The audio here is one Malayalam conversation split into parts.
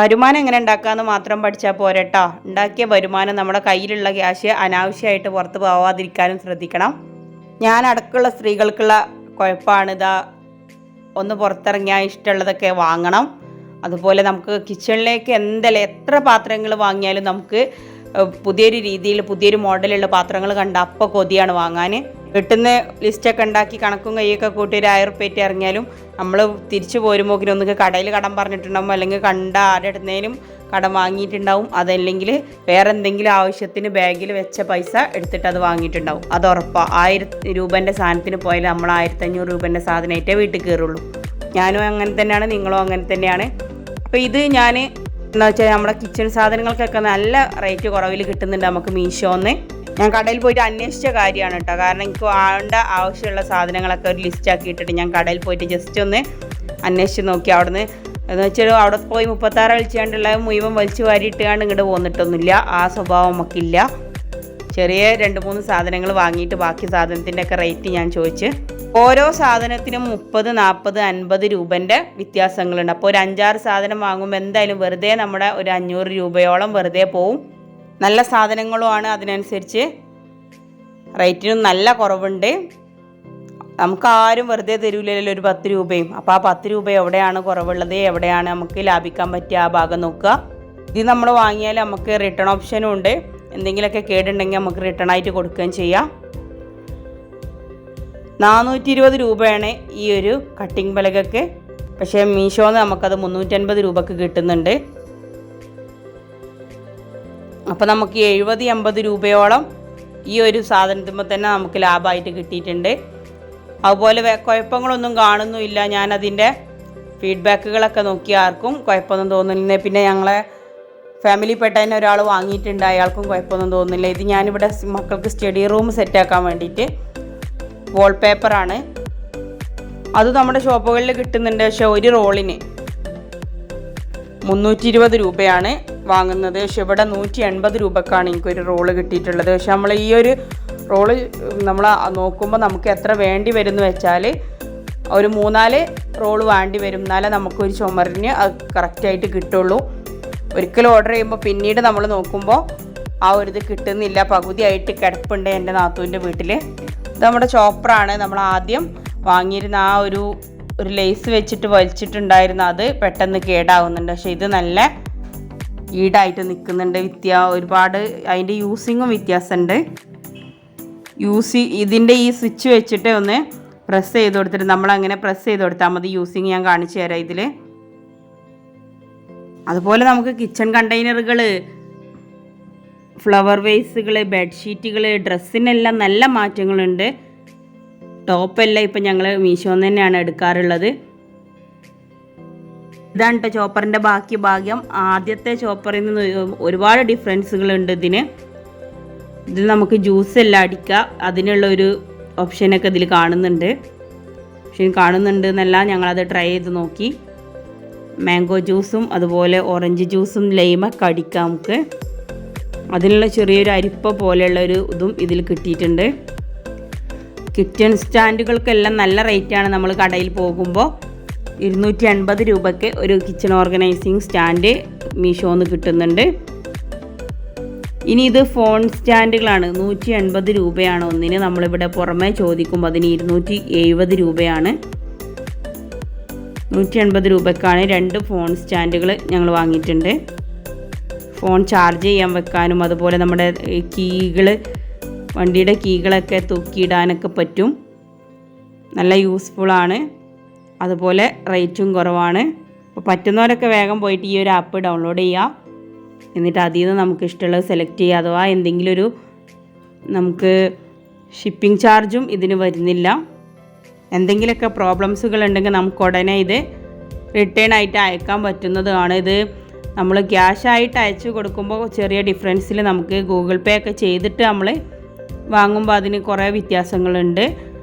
വരുമാനം എങ്ങനെ ഉണ്ടാക്കാമെന്ന് മാത്രം പഠിച്ചാൽ പോരട്ടോ. ഉണ്ടാക്കിയ വരുമാനം നമ്മുടെ കയ്യിലുള്ള ക്യാഷ് അനാവശ്യമായിട്ട് പുറത്ത് പോവാതിരിക്കാനും ശ്രദ്ധിക്കണം. ഞാൻ അടക്കമുള്ള സ്ത്രീകൾക്കുള്ള കുഴപ്പമാണ് ഒന്ന് പുറത്തിറങ്ങിയാൽ ഇഷ്ടമുള്ളതൊക്കെ വാങ്ങണം. അതുപോലെ നമുക്ക് കിച്ചണിലേക്ക് എത്ര പാത്രങ്ങൾ വാങ്ങിയാലും നമുക്ക് പുതിയൊരു രീതിയിൽ പുതിയൊരു മോഡലുള്ള പാത്രങ്ങൾ കണ്ട അപ്പോൾ കൊതിയാണ് വാങ്ങാൻ. വീട്ടിൽ ലിസ്റ്റൊക്കെ ഉണ്ടാക്കി കണക്കും കൈയൊക്കെ കൂട്ടി ഒരു 1000 റുപ്യ ഇറങ്ങിയാലും നമ്മൾ തിരിച്ചു പോരുമ്പോൾ ഒന്നുകിൽ കടയിൽ കടം പറഞ്ഞിട്ടുണ്ടാകും, അല്ലെങ്കിൽ കണ്ട ആരുടെ അടുത്തേലും കടം വാങ്ങിയിട്ടുണ്ടാവും. അതല്ലെങ്കിൽ വേറെ എന്തെങ്കിലും ആവശ്യത്തിന് ബാഗിൽ വെച്ച പൈസ എടുത്തിട്ട് അത് വാങ്ങിയിട്ടുണ്ടാവും. അത് ഉറപ്പാണ്. 1000 രൂപേൻ്റെ സാധനത്തിന് പോയാൽ നമ്മൾ 1500 രൂപേൻ്റെ സാധനമായിട്ടേ വീട്ടിൽ കയറുള്ളൂ. ഞാനും അങ്ങനെ തന്നെയാണ്, നിങ്ങളും അങ്ങനെ തന്നെയാണ്. അപ്പോൾ ഇത് ഞാൻ എന്താ വെച്ചാൽ നമ്മുടെ കിച്ചൺ സാധനങ്ങൾക്കൊക്കെ നല്ല റേറ്റ് കുറവിൽ കിട്ടുന്നുണ്ട് നമുക്ക് മീഷോന്ന്. ഞാൻ കടയിൽ പോയിട്ട് അന്വേഷിച്ച കാര്യമാണ് കേട്ടോ. കാരണം എനിക്ക് ആവശ്യമുള്ള സാധനങ്ങളൊക്കെ ഒരു ലിസ്റ്റ് ആക്കിയിട്ടിട്ട് ഞാൻ കടയിൽ പോയിട്ട് ജസ്റ്റ് ഒന്ന് അന്വേഷിച്ച് നോക്കി. അവിടുന്ന് എന്ന് വെച്ചാൽ അവിടെ പോയി 36 വലിച്ചാണ്ടുള്ള മുഴുവൻ വലിച്ചു വാരി ഇട്ടുകൊണ്ട് ഇങ്ങോട്ട് പോന്നിട്ടൊന്നുമില്ല. ആ സ്വഭാവം നമുക്കില്ല. ചെറിയ 2-3 സാധനങ്ങൾ വാങ്ങിയിട്ട് ബാക്കി സാധനത്തിൻ്റെ ഒക്കെ റേറ്റ് ഞാൻ ചോദിച്ച്. ഓരോ സാധനത്തിനും 30, 40, 50 രൂപേൻ്റെ വ്യത്യാസങ്ങളുണ്ട്. അപ്പോൾ ഒരു 5-6 സാധനം വാങ്ങുമ്പോൾ എന്തായാലും വെറുതെ നമ്മുടെ ഒരു 500 രൂപയോളം വെറുതെ പോവും. നല്ല സാധനങ്ങളുമാണ്, അതിനനുസരിച്ച് റേറ്റിനും നല്ല കുറവുണ്ട്. നമുക്കാരും വെറുതെ തരൂലല്ലോ ഒരു 10 രൂപയും. അപ്പോൾ ആ 10 രൂപ എവിടെയാണ് കുറവുള്ളത്, എവിടെയാണ് നമുക്ക് ലാഭിക്കാൻ പറ്റുക, ആ ഭാഗം നോക്കുക. ഇത് നമ്മൾ വാങ്ങിയാൽ നമുക്ക് റിട്ടേൺ ഓപ്ഷനും ഉണ്ട്. എന്തെങ്കിലുമൊക്കെ കേടുണ്ടെങ്കിൽ നമുക്ക് റിട്ടേൺ ആയിട്ട് കൊടുക്കുകയും ചെയ്യാം. 420 രൂപയാണ് ഈ ഒരു കട്ടിംഗ് പലകയ്ക്ക്. പക്ഷേ മീഷോന്ന് നമുക്കത് 350 രൂപക്ക് കിട്ടുന്നുണ്ട്. അപ്പോൾ നമുക്ക് 70-80 രൂപയോളം ഈ ഒരു സാധനത്തിന്മേൽ തന്നെ നമുക്ക് ലാഭമായിട്ട് കിട്ടിയിട്ടുണ്ട്. അതുപോലെ കുഴപ്പങ്ങളൊന്നും കാണുന്നുമില്ല. ഞാനതിൻ്റെ ഫീഡ്ബാക്കുകളൊക്കെ നോക്കി ആർക്കും കുഴപ്പമൊന്നും തോന്നുന്നില്ല. പിന്നെ ഞങ്ങളെ ഫാമിലിപ്പെട്ട തന്നെ ഒരാൾ വാങ്ങിയിട്ടുണ്ട്, അയാൾക്കും കുഴപ്പമൊന്നും തോന്നുന്നില്ല. ഇത് ഞാനിവിടെ മക്കൾക്ക് സ്റ്റഡി റൂം സെറ്റാക്കാൻ വേണ്ടിയിട്ട് വാൾപേപ്പറാണ്. അത് നമ്മുടെ ഷോപ്പുകളിൽ കിട്ടുന്നുണ്ട്. പക്ഷേ ഒരു റോളിന് 320 രൂപയാണ് വാങ്ങുന്നത്. പക്ഷെ ഇവിടെ 180 രൂപക്കാണ് എനിക്കൊരു റോള് കിട്ടിയിട്ടുള്ളത്. പക്ഷെ നമ്മൾ ഈ ഒരു റോള് നമ്മൾ നോക്കുമ്പോൾ നമുക്ക് എത്ര വേണ്ടി വരും എന്ന് വെച്ചാൽ ഒരു 3-4 റോള് വേണ്ടി വരും. എന്നാലേ നമുക്കൊരു ചുമരിന് അത് കറക്റ്റായിട്ട് കിട്ടുള്ളൂ. ഒരിക്കലും ഓർഡർ ചെയ്യുമ്പോൾ പിന്നീട് നമ്മൾ നോക്കുമ്പോൾ ആ ഒരു ഇത് കിട്ടുന്നില്ല, പകുതിയായിട്ട് കിടപ്പുണ്ട് എൻ്റെ നാത്തൂൻ്റെ വീട്ടിൽ. ഇത് നമ്മുടെ ചോപ്പറാണ്. നമ്മൾ ആദ്യം വാങ്ങിയിരുന്ന ആ ഒരു ലേസ് വെച്ചിട്ട് വലിച്ചിട്ടുണ്ടായിരുന്ന അത് പെട്ടെന്ന് കേടാവുന്നുണ്ട്. പക്ഷേ ഇത് നല്ല ഈടായിട്ട് നിൽക്കുന്നുണ്ട്. ഒരുപാട് അതിൻ്റെ യൂസിങ്ങും വ്യത്യാസമുണ്ട്. ഇതിൻ്റെ ഈ സ്വിച്ച് വെച്ചിട്ട് ഒന്ന് പ്രസ് ചെയ്ത് കൊടുത്തിട്ട് നമ്മളങ്ങനെ പ്രസ് ചെയ്ത് കൊടുത്താൽ മതി. യൂസിങ് ഞാൻ കാണിച്ചു തരാം ഇതിൽ. അതുപോലെ നമുക്ക് കിച്ചൺ കണ്ടെയ്നറുകൾ, ഫ്ലവർ വേസുകൾ, ബെഡ്ഷീറ്റുകൾ, ഡ്രസ്സിനെല്ലാം നല്ല മാറ്റങ്ങളുണ്ട്. ടോപ്പെല്ലാം ഇപ്പം ഞങ്ങൾ മീഷോന്ന് തന്നെയാണ് എടുക്കാറുള്ളത്. ഇതാണ് കേട്ടോ ചോപ്പറിൻ്റെ ബാക്കി ഭാഗ്യം. ആദ്യത്തെ ചോപ്പറിൽ നിന്ന് ഒരുപാട് ഡിഫറൻസുകളുണ്ട് ഇതിൽ നമുക്ക് ജ്യൂസ് എല്ലാം അടിക്കുക, അതിനുള്ളൊരു ഓപ്ഷനൊക്കെ ഇതിൽ കാണുന്നുണ്ട്. പക്ഷേ കാണുന്നുണ്ട് എന്നല്ല, ഞങ്ങളത് ട്രൈ ചെയ്ത് നോക്കി. മാംഗോ ജ്യൂസും അതുപോലെ ഓറഞ്ച് ജ്യൂസും ലൈമൊക്കെ അടിക്കാം നമുക്ക്. അതിനുള്ള ചെറിയൊരു അരിപ്പ പോലെയുള്ളൊരു ഇതും ഇതിൽ കിട്ടിയിട്ടുണ്ട്. കിച്ചൺ സ്റ്റാൻഡുകൾക്കെല്ലാം നല്ല റേറ്റാണ്. നമ്മൾ കടയിൽ പോകുമ്പോൾ 280 രൂപയ്ക്ക് ഒരു കിച്ചൺ ഓർഗനൈസിങ് സ്റ്റാൻഡ് മീഷോന്ന് കിട്ടുന്നുണ്ട്. ഇനി ഇത് ഫോൺ സ്റ്റാൻഡുകളാണ്. 180 രൂപയാണ് ഒന്നിന്. നമ്മളിവിടെ പുറമേ ചോദിക്കുമ്പോൾ അതിന് 270 രൂപയാണ്. 180 രൂപയ്ക്കാണ് 2 ഫോൺ സ്റ്റാൻഡുകൾ ഞങ്ങൾ വാങ്ങിയിട്ടുണ്ട്. ഫോൺ ചാർജ് ചെയ്യാൻ വെക്കാനും അതുപോലെ നമ്മുടെ കീകൾ, വണ്ടിയുടെ കീകളൊക്കെ തൂക്കിയിടാനൊക്കെ പറ്റും. നല്ല യൂസ്ഫുള്ളാണ്. അതുപോലെ റേറ്റും കുറവാണ്. അപ്പോൾ പറ്റുന്നവരൊക്കെ വേഗം പോയിട്ട് ഈ ഒരു ആപ്പ് ഡൗൺലോഡ് ചെയ്യുക. എന്നിട്ട് അതിൽ നിന്ന് നമുക്ക് ഇഷ്ടമുള്ളത് സെലക്ട് ചെയ്യുക. അഥവാ എന്തെങ്കിലും നമുക്ക് ഷിപ്പിംഗ് ചാർജും ഇതിന് വരുന്നില്ല. എന്തെങ്കിലുമൊക്കെ പ്രോബ്ലംസുകൾ ഉണ്ടെങ്കിൽ നമുക്ക് ഉടനെ ഇത് റിട്ടേൺ ആയിട്ട് അയക്കാൻ പറ്റുന്നതാണ്. ഇത് നമ്മൾ ക്യാഷ് ആയിട്ട് അയച്ചു കൊടുക്കുമ്പോൾ ചെറിയ ഡിഫറൻസിൽ നമുക്ക് ഗൂഗിൾ പേ ഒക്കെ ചെയ്തിട്ട് നമ്മൾ വാങ്ങുമ്പോൾ അതിന് കുറേ വ്യത്യാസങ്ങളുണ്ട്.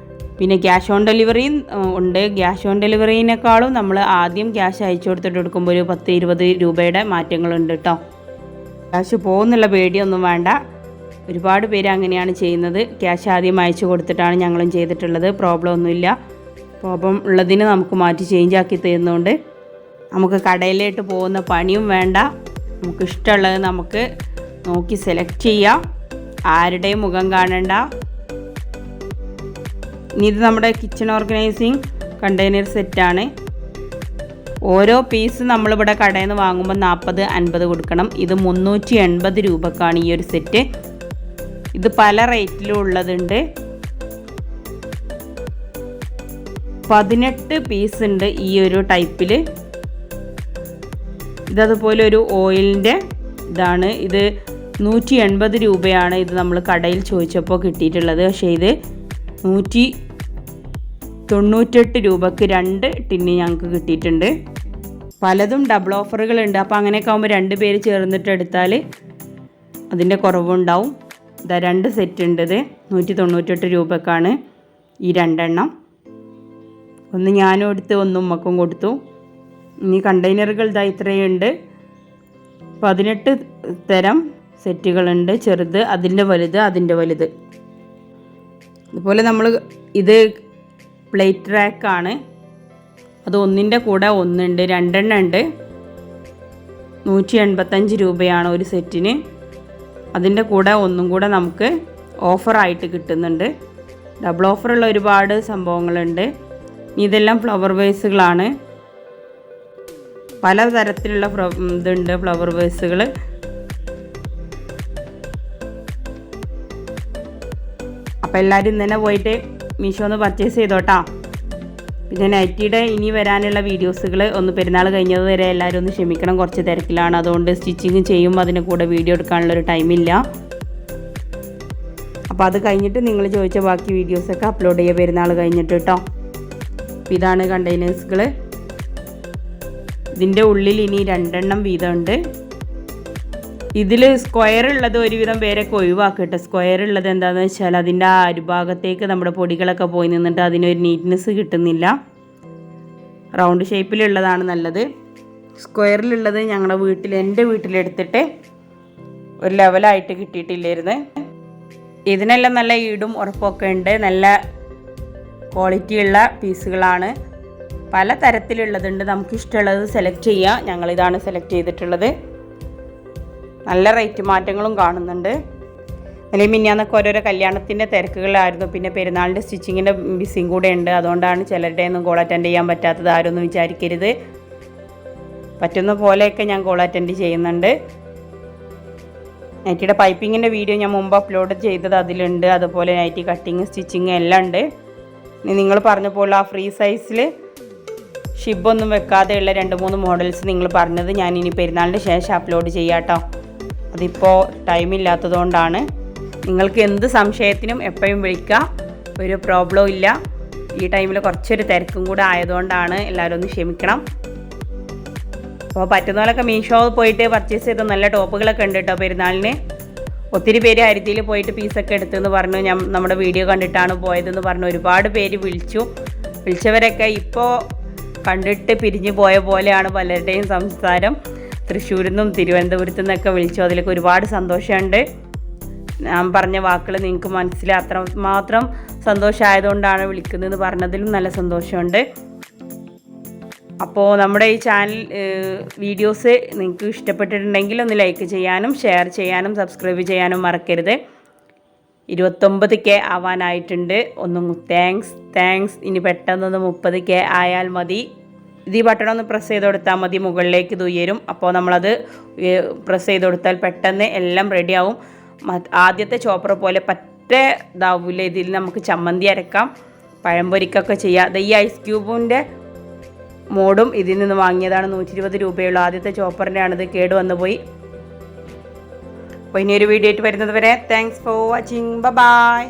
പിന്നെ ക്യാഷ് ഓൺ ഡെലിവറിയും ഉണ്ട്. ക്യാഷ് ഓൺ ഡെലിവറിനേക്കാളും നമ്മൾ ആദ്യം ക്യാഷ് അയച്ചു കൊടുത്തിട്ട് എടുക്കുമ്പോൾ ഒരു 10-20 രൂപയുടെ മാറ്റങ്ങളുണ്ട് കേട്ടോ. ക്യാഷ് പോകുന്നുള്ള പേടിയൊന്നും വേണ്ട. ഒരുപാട് പേര് അങ്ങനെയാണ് ചെയ്യുന്നത്. ക്യാഷ് ആദ്യം അയച്ചു കൊടുത്തിട്ടാണ് ഞങ്ങളും ചെയ്തിട്ടുള്ളത്. പ്രോബ്ലം ഒന്നുമില്ല. പ്രോബ്ലം ഉള്ളതിന് നമുക്ക് മാറ്റി ചേഞ്ച് ആക്കി തരുന്നുണ്ട്. നമുക്ക് കടയിലേക്ക് പോകുന്ന പണിയും വേണ്ട. നമുക്ക് ഇഷ്ടമുള്ളത് നമുക്ക് നോക്കി സെലക്ട് ചെയ്യാം. ആരുടെയും മുഖം കാണണ്ട. ഇനി ഇത് നമ്മുടെ കിച്ചൺ ഓർഗനൈസിങ് കണ്ടെയ്നർ സെറ്റാണ്. ഓരോ പീസ് നമ്മളിവിടെ കടയിൽ നിന്ന് വാങ്ങുമ്പോൾ 40-50 കൊടുക്കണം. ഇത് 380 രൂപക്കാണ് ഈ ഒരു സെറ്റ്. ഇത് പല റേറ്റിലും ഉള്ളതുണ്ട്. 18 പീസ് ഉണ്ട് ഈ ഒരു ടൈപ്പിൽ. ഇതതുപോലെ ഒരു ഓയിലിൻ്റെ ഇതാണ്. ഇത് 180 രൂപയാണ് ഇത് നമ്മൾ കടയിൽ ചോദിച്ചപ്പോൾ കിട്ടിയിട്ടുള്ളത്. പക്ഷേ ഇത് 198 രൂപക്ക് 2 ടിന്ന് ഞങ്ങൾക്ക് കിട്ടിയിട്ടുണ്ട്. പലതും ഡബിൾ ഓഫറുകളുണ്ട്. അപ്പോൾ അങ്ങനെയൊക്കെ ആകുമ്പോൾ 2 പേര് ചേർന്നിട്ട് എടുത്താൽ അതിൻ്റെ കുറവുണ്ടാവും. ഇതാ 2 സെറ്റ് ഉണ്ട്. ഇത് 198 രൂപക്കാണ് ഈ 2 എണ്ണം. ഒന്ന് ഞാനും എടുത്ത് ഒന്ന് ഉമ്മക്കും കൊടുത്തു. ഇനി കണ്ടെയ്നറുകൾ ഇതാ ഇത്രയുണ്ട്. 18 തരം സെറ്റുകളുണ്ട്. ചെറുത്, അതിൻ്റെ വലുത്, അതിൻ്റെ വലുത്. അതുപോലെ നമ്മൾ ഇത് പ്ലേറ്റ് റാക്കാണ്. അത് ഒന്നിൻ്റെ കൂടെ ഒന്നുണ്ട്, 2 എണ്ണം ഉണ്ട്. 185 രൂപയാണ് ഒരു സെറ്റിന്. അതിൻ്റെ കൂടെ ഒന്നും കൂടെ നമുക്ക് ഓഫറായിട്ട് കിട്ടുന്നുണ്ട്. ഡബിൾ ഓഫറുള്ള ഒരുപാട് സംഭവങ്ങളുണ്ട്. ഇതെല്ലാം ഫ്ലവർ വേസുകളാണ്. പല തരത്തിലുള്ള ഇതുണ്ട് ഫ്ലവർ വേസുകൾ. അപ്പോൾ എല്ലാവരും ഇന്നലെ പോയിട്ട് മീഷോന്ന് പർച്ചേസ് ചെയ്തോട്ടാ. പിന്നെ നൈറ്റിയുടെ ഇനി വരാനുള്ള വീഡിയോസുകൾ ഒന്ന് പെരുന്നാൾ കഴിഞ്ഞത് വരെ എല്ലാവരും ഒന്ന് ക്ഷമിക്കണം. കുറച്ച് തിരക്കിലാണ്. അതുകൊണ്ട് സ്റ്റിച്ചിങ് ചെയ്യുമ്പോൾ അതിന് കൂടെ വീഡിയോ എടുക്കാനുള്ളൊരു ടൈമില്ല. അപ്പോൾ അത് കഴിഞ്ഞിട്ട് നിങ്ങൾ ചോദിച്ച ബാക്കി വീഡിയോസൊക്കെ അപ്ലോഡ് ചെയ്യുക പെരുന്നാൾ കഴിഞ്ഞിട്ട് കേട്ടോ. അപ്പോൾ ഇതാണ് കണ്ടെയ്നേഴ്സുകൾ. ഇതിൻ്റെ ഉള്ളിൽ ഇനി 2 എണ്ണം വീതമുണ്ട്. ഇതിൽ സ്ക്വയർ ഉള്ളത് ഒരുവിധം പേരൊക്കെ ഒഴിവാക്കട്ടെ. സ്ക്വയർ ഉള്ളത് എന്താണെന്ന് വെച്ചാൽ അതിൻ്റെ ആ അരുഭാഗത്തേക്ക് നമ്മുടെ പൊടികളൊക്കെ പോയി നിന്നിട്ട് അതിനൊരു നീറ്റ്നെസ് കിട്ടുന്നില്ല. റൗണ്ട് ഷേപ്പിലുള്ളതാണ് നല്ലത്. സ്ക്വയറിലുള്ളത് ഞങ്ങളുടെ എൻ്റെ വീട്ടിലെടുത്തിട്ട് ഒരു ലെവലായിട്ട് കിട്ടിയിട്ടില്ലായിരുന്നു. ഇതിനെല്ലാം നല്ല ഈടും ഉറപ്പൊക്കെ ഉണ്ട്. നല്ല ക്വാളിറ്റിയുള്ള പീസുകളാണ്. പല തരത്തിലുള്ളതുണ്ട്. നമുക്കിഷ്ടമുള്ളത് സെലക്ട് ചെയ്യാം. ഞങ്ങളിതാണ് സെലക്ട് ചെയ്തിട്ടുള്ളത്. നല്ല റേറ്റ് മാറ്റങ്ങളും കാണുന്നുണ്ട്. അല്ലെങ്കിൽ മിന്നാന്നൊക്കെ ഓരോരോ കല്യാണത്തിൻ്റെ തിരക്കുകളായിരുന്നു. പിന്നെ പെരുന്നാളിൻ്റെ സ്റ്റിച്ചിങ്ങിൻ്റെ ബിസിയും കൂടെ ഉണ്ട്. അതുകൊണ്ടാണ് ചിലരുടെ ഒന്നും കോൾ അറ്റൻഡ് ചെയ്യാൻ പറ്റാത്തത്. ആരൊന്നും വിചാരിക്കരുത്. പറ്റുന്ന പോലെയൊക്കെ ഞാൻ കോൾ അറ്റൻഡ് ചെയ്യുന്നുണ്ട്. നൈറ്റിയുടെ പൈപ്പിങ്ങിൻ്റെ വീഡിയോ ഞാൻ മുമ്പ് അപ്ലോഡ് ചെയ്തത് അതിലുണ്ട്. അതുപോലെ നൈറ്റി കട്ടിങ് സ്റ്റിച്ചിങ് എല്ലാം ഉണ്ട്. നിങ്ങൾ പറഞ്ഞപ്പോൾ ആ ഫ്രീ സൈസിൽ ഷിബൊന്നും വെക്കാതെയുള്ള 2-3 മോഡൽസ് നിങ്ങൾ പറഞ്ഞത് ഞാൻ ഇനി പെരുന്നാളിൻ്റെ ശേഷം അപ്ലോഡ് ചെയ്യാം കേട്ടോ. അതിപ്പോൾ ടൈമില്ലാത്തതുകൊണ്ടാണ്. നിങ്ങൾക്ക് എന്ത് സംശയത്തിനും എപ്പോഴും വിളിക്കാം. ഒരു പ്രോബ്ലവും ഇല്ല. ഈ ടൈമിൽ കുറച്ചൊരു തിരക്കും കൂടെ ആയതുകൊണ്ടാണ്. എല്ലാവരും ഒന്ന് ക്ഷമിക്കണം. അപ്പോൾ പറ്റുന്ന പോലൊക്കെ മീഷോ പോയിട്ട് പർച്ചേസ് ചെയ്ത നല്ല ടോപ്പുകളൊക്കെ ഉണ്ട് കേട്ടോ പെരുന്നാളിന്. ഒത്തിരി പേര് ഹരിതിയിൽ പോയിട്ട് പീസൊക്കെ എടുത്തെന്ന് പറഞ്ഞു. നമ്മുടെ വീഡിയോ കണ്ടിട്ടാണ് പോയതെന്ന് പറഞ്ഞു ഒരുപാട് പേര് വിളിച്ചു. വിളിച്ചവരൊക്കെ ഇപ്പോൾ കണ്ടിട്ട് പിരിഞ്ഞു പോയ പോലെയാണ് പലരുടെയും സംസാരം. തൃശ്ശൂരിൽ നിന്നും തിരുവനന്തപുരത്തു നിന്നൊക്കെ വിളിച്ചു. അതിലൊക്കെ ഒരുപാട് സന്തോഷമുണ്ട്. ഞാൻ പറഞ്ഞ വാക്കുകൾ നിങ്ങൾക്ക് മനസ്സിലായി. അത്രമാത്രം സന്തോഷമായതുകൊണ്ടാണ് വിളിക്കുന്നതെന്ന് പറഞ്ഞതിലും നല്ല സന്തോഷമുണ്ട്. അപ്പോൾ നമ്മുടെ ഈ ചാനൽ വീഡിയോസ് നിങ്ങൾക്ക് ഇഷ്ടപ്പെട്ടിട്ടുണ്ടെങ്കിൽ ഒന്ന് ലൈക്ക് ചെയ്യാനും ഷെയർ ചെയ്യാനും സബ്സ്ക്രൈബ് ചെയ്യാനും മറക്കരുത്. 29K ആവാനായിട്ടുണ്ട്. ഒന്നും താങ്ക്സ്. ഇനി പെട്ടെന്നൊന്ന് 30K ആയാൽ മതി. ഇത് ഈ ബട്ടൺ ഒന്ന് പ്രസ് ചെയ്ത് കൊടുത്താൽ മതി. മുകളിലേക്ക് ഇത് ഉയരും. അപ്പോൾ നമ്മളത് പ്രസ് ചെയ്ത് കൊടുത്താൽ പെട്ടെന്ന് എല്ലാം റെഡിയാവും. ആദ്യത്തെ ചോപ്പർ പോലെ ഇതാവില്ല. ഇതിൽ നമുക്ക് ചമ്മന്തി അരക്കാം, പഴംപൊരിക്കൊക്കെ ചെയ്യാം. ഈ ഐസ് ക്യൂബിൻ്റെ മോഡും ഇതിൽ നിന്ന് വാങ്ങിയതാണ്. 120 രൂപയുള്ള ആദ്യത്തെ ചോപ്പറിൻ്റെ ആണിത്. കേടുവന്നു പോയി. അപ്പോൾ ഇനിയൊരു വീഡിയോ ആയിട്ട് വരുന്നത് വരെ താങ്ക്സ് ഫോർ വാച്ചിങ്. ബൈ.